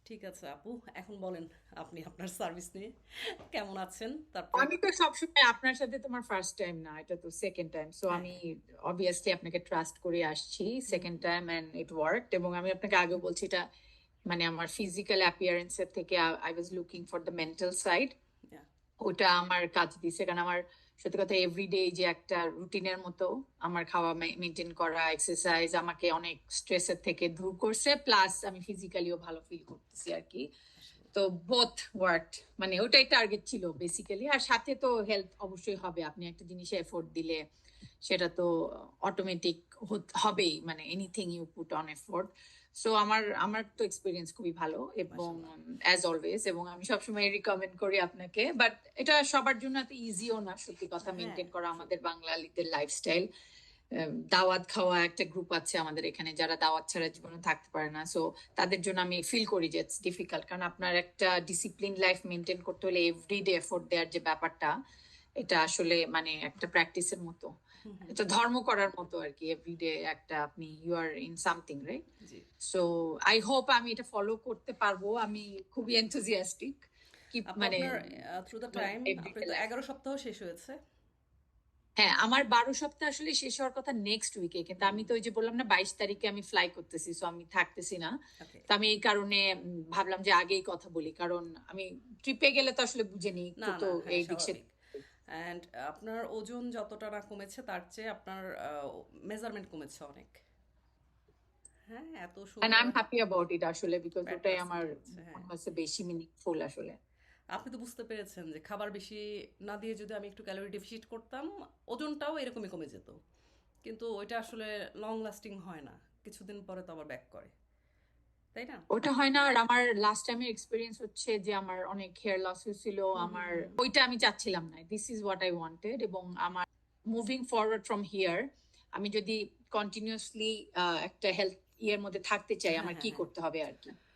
ঠিক আছে আপু, এখন বলেন আপনি আপনার সার্ভিস নিয়ে কেমন আছেন? তারপর আমি তো সবসময় আপনার সাথে তোমার ফার্স্ট টাইম না, এটা তো সেকেন্ড টাইম। সো হ্যাঁ, আমি অবভিয়াসলি আপনাকে ট্রাস্ট করে আসছি second time, and it worked. এবং আমি আপনাকে আগে বলছি এটা মানে আমার ফিজিক্যাল অ্যাপিয়ারেন্সের থেকে I was looking for the mental side. yeah, ওটা আমার কাজ দিছে, কারণ আমার সত্যি কথা এভরিডে যে একটা রুটিনের মতো আমার খাওয়া মেনটেন করা, এক্সারসাইজ আমাকে অনেক স্ট্রেসের থেকে দূর করছে, প্লাস আমি ফিজিক্যালিও ভালো ফিল করতেছি আর কি। আসলে তো বোথ ওয়ার্ক, মানে ওটাই টার্গেট ছিল বেসিক্যালি। আর সাথে তো হেলথ অবশ্যই হবে, আপনি একটা জিনিসে এফোর্ট দিলে সেটা তো অটোমেটিক হবেই, মানে anything you put on effort. So আমার আমার তো এক্সপিরিয়েন্স খুবই ভালো, এবং মাশাআল্লাহ। অ্যাজ অলওয়েজ, এবং আমি সবসময় রিকমেন্ড করি আপনাকে। বাট এটা সবার জন্য এত ইজিও না, সত্যি কথা, হ্যাঁ, মেনটেন করা ট্রু। আমাদের বাঙালিদের লাইফস্টাইল। দাওয়াত খাওয়া একটা গ্রুপ আছে আমাদের এখানে যারা দাওয়াত ছাড়া জীবনে থাকতে পারে না। সো তাদের জন্য আমি ফিল করি যে ইটস ডিফিকাল্ট, কারণ আপনার একটা ডিসিপ্লিন লাইফ মেনটেন করতে হলে এভরিডে এফোর্ট দেওয়ার যে ব্যাপারটা, এটা আসলে মানে একটা প্র্যাকটিসের মতো, এটা ধর্ম করার মতো আর কি। এভরিডে একটা আপনি you are in something, right? জি। সো আই হোপ আমি এটা ফলো করতে পারবো। আমি খুবই এনথুজিয়াস্টিক কি আপু মানে আপনার থ্রু দ্য টাইম আপনার এভরিডে তো লাইফ। 11 সপ্তাহ শেষ হয়েছে। হ্যাঁ, আমার 12 সপ্তাহ আসলে শেষ হওয়ার কথা নেক্সট উইকে, কিন্তু আমি তো ওই যে বললাম না 22 তারিখে আমি ফ্লাই করতেছি, সো আমি থাকতেছি না। ওকে। তো আমি এই কারণে ভাবলাম যে আগেই কথা বলি, কারণ আমি ট্রিপে গেলে তো আসলে বুঝে নিই না একটু তো না, হ্যাঁ এই দিক স্বাভাবিক। অ্যান্ড আপনার ওজন যতটা না কমেছে তার চেয়ে আপনার মেজারমেন্ট কমেছে অনেক। হ্যাঁ, এত এন্ড আই এম সুন্দর হ্যাপি অ্যাবাউট ইট আসলে, বিকজ ফ্যাট ওটাই আমার পার্সেন্ট কমেছে। হ্যাঁ, মনে হচ্ছে বেশি মিনিংফুল আসলে। আপনি তো বুঝতে পেরেছেন যে খাবার বেশি না দিয়ে যদি আমি একটু ক্যালোরি ডেফিসিট করতাম, ওজনটাও এরকমই কমে যেত। কিন্তু ওইটা আসলে লং লাস্টিং হয় না, কিছুদিন পরে তো আবার ব্যাক করে, তাই না? ওটা হয় না। আর আমার লাস্ট টাইমের এক্সপিরিয়েন্স হচ্ছে যে আমার অনেক হেয়ার লস হয়েছিল, হুম হুম আমার হুম। ওইটা আমি চাচ্ছিলাম না। This is what I wanted. এবং আমার মুভিং ফরওয়ার্ড ফ্রম হিয়ার, আমি যদি কন্টিনিউয়াসলি একটা হেলথ ইয়ের মধ্যে থাকতে চাই, হ্যাঁ আমার হ্যাঁ কি হ্যাঁ, করতে হবে আর কি?